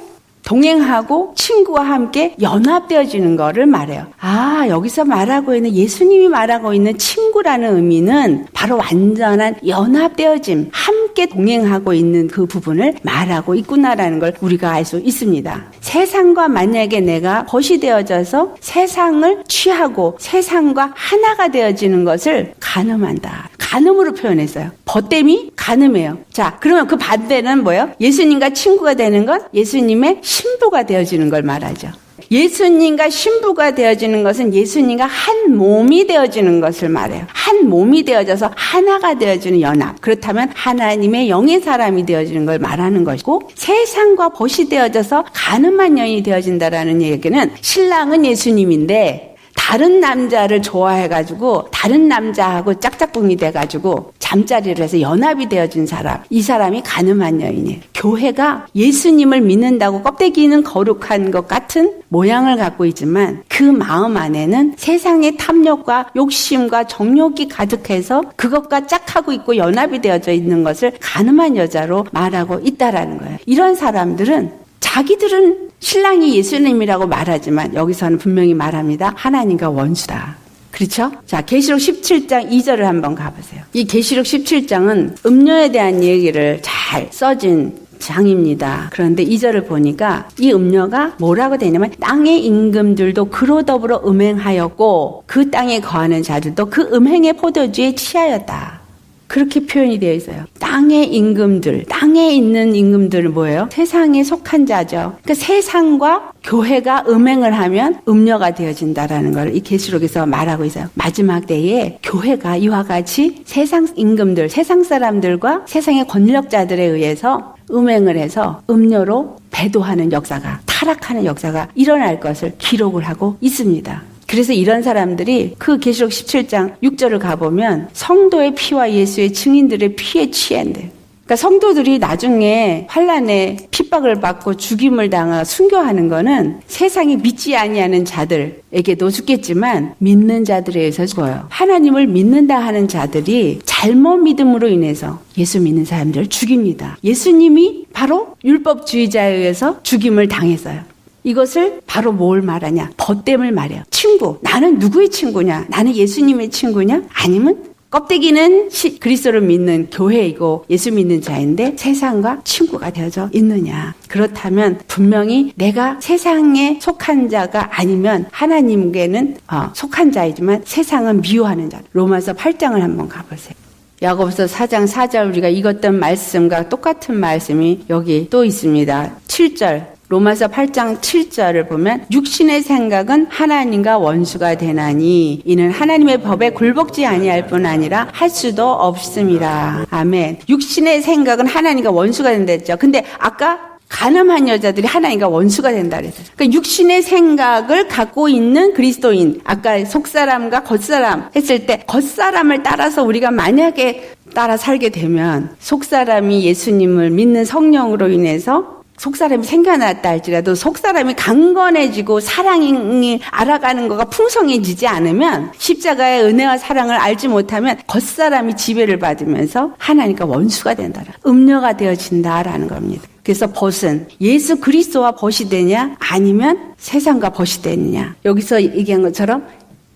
동행하고 친구와 함께 연합되어지는 거를 말해요. 아, 여기서 말하고 있는 예수님이 말하고 있는 친구라는 의미는 바로 완전한 연합되어짐, 함께 동행하고 있는 그 부분을 말하고 있구나라는 걸 우리가 알 수 있습니다. 세상과 만약에 내가 벗이 되어져서 세상을 취하고 세상과 하나가 되어지는 것을 간음한다. 간음으로 표현했어요. 벗됨이 간음이에요. 자, 그러면 그 반대는 뭐예요? 예수님과 친구가 되는 건 예수님의 신부가 되어지는 걸 말하죠. 예수님과 신부가 되어지는 것은 예수님과 한 몸이 되어지는 것을 말해요. 한 몸이 되어져서 하나가 되어지는 연합. 그렇다면 하나님의 영의 사람이 되어지는 걸 말하는 것이고, 세상과 벗이 되어져서 가늠한 여인이 되어진다라는 얘기는 신랑은 예수님인데 다른 남자를 좋아해가지고 다른 남자하고 짝짝꿍이 돼가지고 잠자리를 해서 연합이 되어진 사람, 이 사람이 간음한 여인이에요. 교회가 예수님을 믿는다고 껍데기는 거룩한 것 같은 모양을 갖고 있지만 그 마음 안에는 세상의 탐욕과 욕심과 정욕이 가득해서 그것과 짝하고 있고 연합이 되어져 있는 것을 간음한 여자로 말하고 있다라는 거예요. 이런 사람들은 자기들은 신랑이 예수님이라고 말하지만 여기서는 분명히 말합니다. 하나님과 원수다. 그렇죠? 자, 계시록 17장 2절을 한번 가보세요. 이 계시록 17장은 음료에 대한 얘기를 잘 써진 장입니다. 그런데 2절을 보니까 이 음료가 뭐라고 되냐면 땅의 임금들도 그로 더불어 음행하였고 그 땅에 거하는 자들도 그 음행의 포도주에 취하였다. 그렇게 표현이 되어 있어요. 땅의 임금들, 땅에 있는 임금들은 뭐예요? 세상에 속한 자죠. 그러니까 세상과 교회가 음행을 하면 음녀가 되어진다라는 걸 이 계시록에서 말하고 있어요. 마지막 때에 교회가 이와 같이 세상 임금들, 세상 사람들과 세상의 권력자들에 의해서 음행을 해서 음녀로 배도하는 역사가, 타락하는 역사가 일어날 것을 기록을 하고 있습니다. 그래서 이런 사람들이 그 계시록 17장 6절을 가보면 성도의 피와 예수의 증인들의 피에 취한대요. 그러니까 성도들이 나중에 환난에 핍박을 받고 죽임을 당하 순교하는 거는 세상에 믿지 아니하는 자들에게도 죽겠지만 믿는 자들에 의해서 죽어요. 하나님을 믿는다 하는 자들이 잘못 믿음으로 인해서 예수 믿는 사람들을 죽입니다. 예수님이 바로 율법주의자에 의해서 죽임을 당했어요. 이것을 바로 뭘 말하냐? 벗됨을 말해요. 친구. 나는 누구의 친구냐? 나는 예수님의 친구냐? 아니면 껍데기는 그리스도를 믿는 교회이고 예수 믿는 자인데 세상과 친구가 되어져 있느냐? 그렇다면 분명히 내가 세상에 속한 자가 아니면 하나님께는 속한 자이지만 세상은 미워하는 자. 로마서 8장을 한번 가보세요. 야고보서 4장 4절 우리가 읽었던 말씀과 똑같은 말씀이 여기 또 있습니다. 7절. 로마서 8장 7절을 보면 육신의 생각은 하나님과 원수가 되나니 이는 하나님의 법에 굴복지 아니할 뿐 아니라 할 수도 없습니다. 아멘. 육신의 생각은 하나님과 원수가 된다 했죠. 근데 아까 간음한 여자들이 하나님과 원수가 된다 그랬어요. 그러니까 육신의 생각을 갖고 있는 그리스도인, 아까 속사람과 겉사람 했을 때 겉사람을 따라서 우리가 만약에 따라 살게 되면 속사람이 예수님을 믿는 성령으로 인해서 속사람이 생겨났다 할지라도 속사람이 강건해지고 사랑이 알아가는 거가 풍성해지지 않으면 십자가의 은혜와 사랑을 알지 못하면 겉사람이 지배를 받으면서 하나님과 원수가 된다. 음녀가 되어진다라는 겁니다. 그래서 벗은 예수 그리스도와 벗이 되냐 아니면 세상과 벗이 되느냐. 여기서 얘기한 것처럼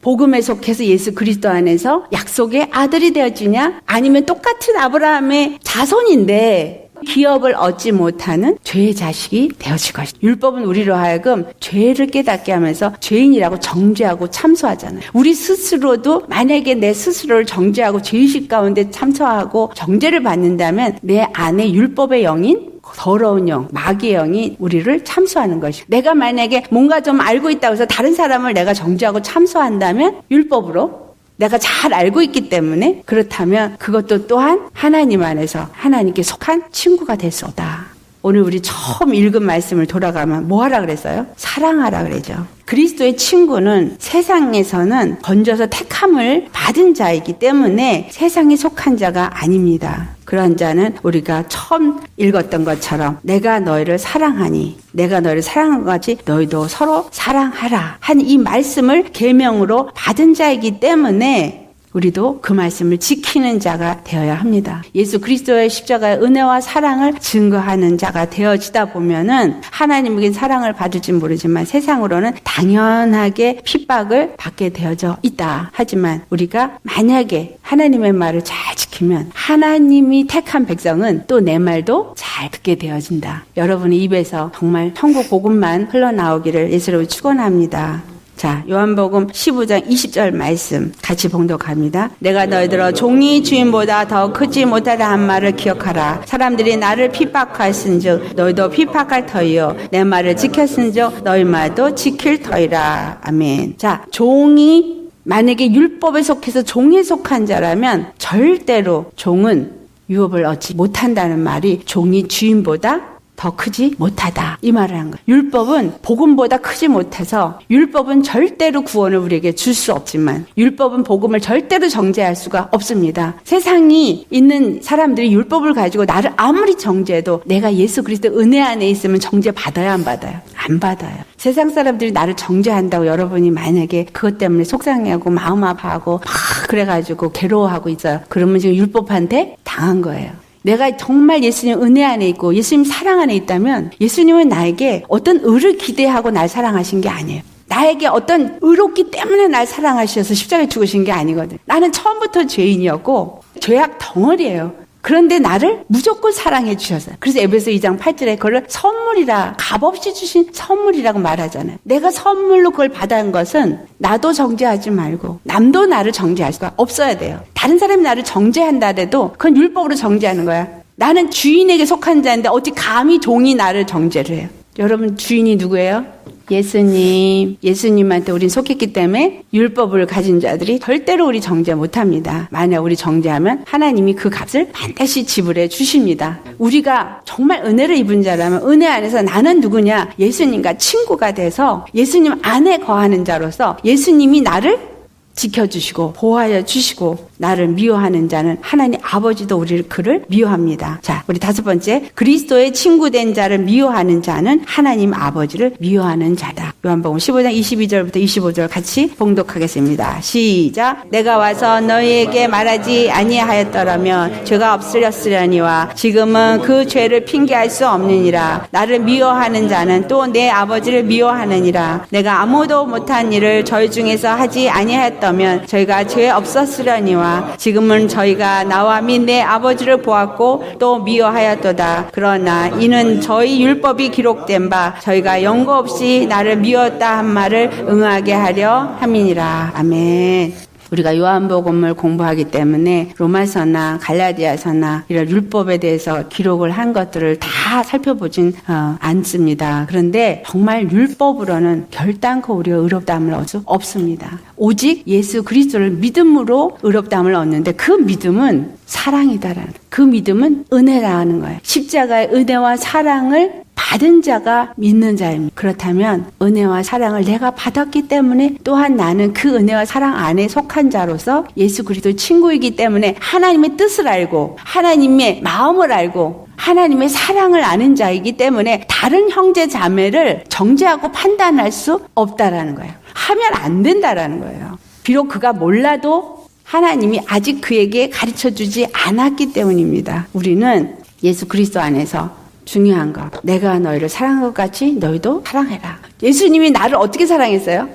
복음에 속해서 예수 그리스도 안에서 약속의 아들이 되어지냐 아니면 똑같은 아브라함의 자손인데 기업을 얻지 못하는 죄의 자식이 되어질 것이다. 율법은 우리로 하여금 죄를 깨닫게 하면서 죄인이라고 정죄하고 참소하잖아요. 우리 스스로도 만약에 내 스스로를 정죄하고 죄의식 가운데 참소하고 정죄를 받는다면 내 안에 율법의 영인 더러운 영, 마귀의 영이 우리를 참소하는 것이고, 내가 만약에 뭔가 좀 알고 있다고 해서 다른 사람을 내가 정죄하고 참소한다면 율법으로 내가 잘 알고 있기 때문에 그렇다면 그것도 또한 하나님 안에서 하나님께 속한 친구가 될 수 없다. 오늘 우리 처음 읽은 말씀을 돌아가면 뭐 하라 그랬어요? 사랑하라 그러죠. 그리스도의 친구는 세상에서는 건져서 택함을 받은 자이기 때문에 세상에 속한 자가 아닙니다. 그런 자는 우리가 처음 읽었던 것처럼 내가 너희를 사랑하니 내가 너희를 사랑한 것 같이 너희도 서로 사랑하라 한 이 말씀을 계명으로 받은 자이기 때문에 우리도 그 말씀을 지키는 자가 되어야 합니다. 예수 그리스도의 십자가의 은혜와 사랑을 증거하는 자가 되어지다 보면은 하나님에게 사랑을 받을지 모르지만 세상으로는 당연하게 핍박을 받게 되어져 있다. 하지만 우리가 만약에 하나님의 말을 잘 지키면 하나님이 택한 백성은 또 내 말도 잘 듣게 되어진다. 여러분의 입에서 정말 천국 복음만 흘러나오기를 예수로 축원합니다. 자, 요한복음 15장 20절 말씀 같이 봉독합니다. 내가 너희들어 종이 주인보다 더 크지 못하다 한 말을 기억하라. 사람들이 나를 핍박하신즉 너희도 핍박할 터이요 내 말을 지켰은즉 너희 말도 지킬 터이라. 아멘. 자, 종이 만약에 율법에 속해서 종에 속한 자라면 절대로 종은 유업을 얻지 못한다는 말이 종이 주인보다 더 크지 못하다 이 말을 한 거예요. 율법은 복음보다 크지 못해서 율법은 절대로 구원을 우리에게 줄 수 없지만 율법은 복음을 절대로 정죄할 수가 없습니다. 세상이 있는 사람들이 율법을 가지고 나를 아무리 정죄해도 내가 예수 그리스도 은혜 안에 있으면 정죄 받아요 안 받아요? 안 받아요. 세상 사람들이 나를 정죄한다고 여러분이 만약에 그것 때문에 속상해하고 마음 아파하고 막 그래가지고 괴로워하고 있어요. 그러면 지금 율법한테 당한 거예요. 내가 정말 예수님 은혜 안에 있고 예수님 사랑 안에 있다면 예수님은 나에게 어떤 의를 기대하고 날 사랑하신 게 아니에요. 나에게 어떤 의롭기 때문에 날 사랑하셔서 십자가에 죽으신 게 아니거든. 나는 처음부터 죄인이었고 죄악 덩어리예요. 그런데 나를 무조건 사랑해 주셨어요. 그래서 에베소 2장 8절에 그걸 선물이라 값없이 주신 선물이라고 말하잖아요. 내가 선물로 그걸 받은 것은 나도 정죄하지 말고 남도 나를 정죄할 수가 없어야 돼요. 다른 사람이 나를 정죄한다 해도 그건 율법으로 정죄하는 거야. 나는 주인에게 속한 자인데 어찌 감히 종이 나를 정죄를 해요. 여러분 주인이 누구예요? 예수님. 예수님한테 우린 속했기 때문에 율법을 가진 자들이 절대로 우리 정죄 못합니다. 만약 우리 정죄하면 하나님이 그 값을 반드시 지불해 주십니다. 우리가 정말 은혜를 입은 자라면 은혜 안에서 나는 누구냐? 예수님과 친구가 돼서 예수님 안에 거하는 자로서 예수님이 나를 지켜주시고 보호하여 주시고 나를 미워하는 자는 하나님 아버지도 우리를 그를 미워합니다. 자, 우리 다섯 번째, 그리스도의 친구된 자를 미워하는 자는 하나님 아버지를 미워하는 자다. 요한복음 15장 22절부터 25절 같이 봉독하겠습니다. 시작. 내가 와서 너희에게 말하지 아니하였더라면 죄가 없으렸으려니와 지금은 그 죄를 핑계할 수 없느니라. 나를 미워하는 자는 또 내 아버지를 미워하느니라. 내가 아무도 못한 일을 저희 중에서 하지 아니하였다면 저희가 죄 없었으려니와 지금은 저희가 나와 및 내 아버지를 보았고 또 미워하였도다. 그러나 이는 저희 율법이 기록된 바 저희가 연고 없이 나를 미웠다 한 말을 응하게 하려 함이니라. 아멘. 우리가 요한복음을 공부하기 때문에 로마서나 갈라디아서나 이런 율법에 대해서 기록을 한 것들을 다 살펴보진 않습니다. 그런데 정말 율법으로는 결단코 우리가 의롭다함을 얻을 수 없습니다. 오직 예수 그리스도를 믿음으로 의롭다함을 얻는데 그 믿음은 사랑이다라는, 그 믿음은 은혜라는 거예요. 십자가의 은혜와 사랑을 받은 자가 믿는 자입니다. 그렇다면 은혜와 사랑을 내가 받았기 때문에 또한 나는 그 은혜와 사랑 안에 속한 자로서 예수 그리스도의 친구이기 때문에 하나님의 뜻을 알고 하나님의 마음을 알고 하나님의 사랑을 아는 자이기 때문에 다른 형제 자매를 정죄하고 판단할 수 없다라는 거예요. 하면 안 된다라는 거예요. 비록 그가 몰라도 하나님이 아직 그에게 가르쳐주지 않았기 때문입니다. 우리는 예수 그리스도 안에서 중요한 거, 내가 너희를 사랑한 것 같이 너희도 사랑해라. 예수님이 나를 어떻게 사랑했어요?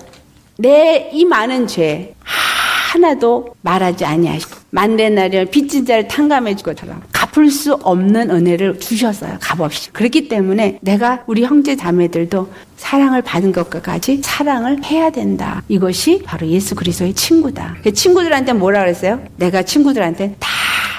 내 이 많은 죄 하나도 말하지 아니하시고 만대 날에 빚진 자를 탕감해 줄 것처럼 갚을 수 없는 은혜를 주셨어요. 값없이. 그렇기 때문에 내가 우리 형제 자매들도 사랑을 받은 것과 같이 사랑을 해야 된다. 이것이 바로 예수 그리스도의 친구다. 친구들한테 뭐라 그랬어요? 내가 친구들한테 다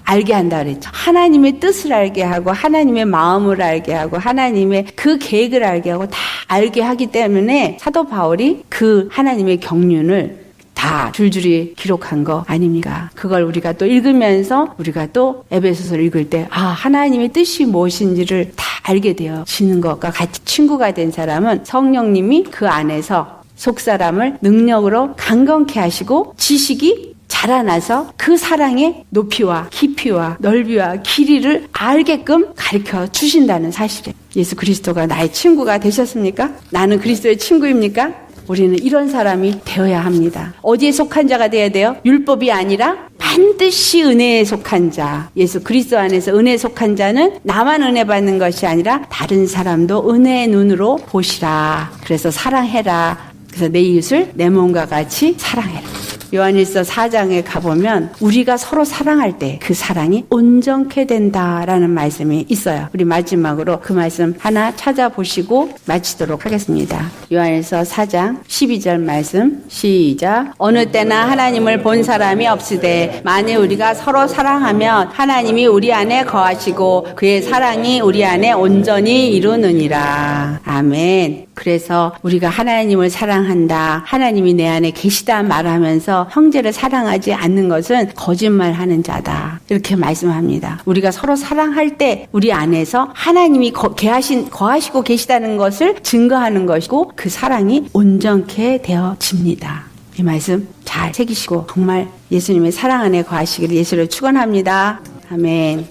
알게 한다 그랬죠. 하나님의 뜻을 알게 하고 하나님의 마음을 알게 하고 하나님의 그 계획을 알게 하고 다 알게 하기 때문에 사도 바울이 그 하나님의 경륜을 다 줄줄이 기록한 거 아닙니까? 그걸 우리가 또 읽으면서 우리가 또 에베소서를 읽을 때 하나님의 뜻이 무엇인지를 다 알게 되어지는 것과 같이 친구가 된 사람은 성령님이 그 안에서 속사람을 능력으로 강건케 하시고 지식이 자라나서 그 사랑의 높이와 깊이와 넓이와 길이를 알게끔 가르쳐 주신다는 사실이에요. 예수 그리스도가 나의 친구가 되셨습니까? 나는 그리스도의 친구입니까? 우리는 이런 사람이 되어야 합니다. 어디에 속한 자가 되어야 돼요? 율법이 아니라 반드시 은혜에 속한 자. 예수 그리스도 안에서 은혜에 속한 자는 나만 은혜 받는 것이 아니라 다른 사람도 은혜의 눈으로 보시라. 그래서 사랑해라. 그래서 내 이웃을 내 몸과 같이 사랑해라. 요한일서 4장에 가보면 우리가 서로 사랑할 때 그 사랑이 온전케 된다라는 말씀이 있어요. 우리 마지막으로 그 말씀 하나 찾아보시고 마치도록 하겠습니다. 요한일서 4장 12절 말씀 시작. 어느 때나 하나님을 본 사람이 없으되 만일 우리가 서로 사랑하면 하나님이 우리 안에 거하시고 그의 사랑이 우리 안에 온전히 이루느니라. 아멘. 그래서 우리가 하나님을 사랑한다. 하나님이 내 안에 계시다 말하면서 형제를 사랑하지 않는 것은 거짓말하는 자다. 이렇게 말씀합니다. 우리가 서로 사랑할 때 우리 안에서 하나님이 거하시고 계시다는 것을 증거하는 것이고 그 사랑이 온전케 되어집니다. 이 말씀 잘 새기시고 정말 예수님의 사랑 안에 거하시기를 예수를 축원합니다. 아멘.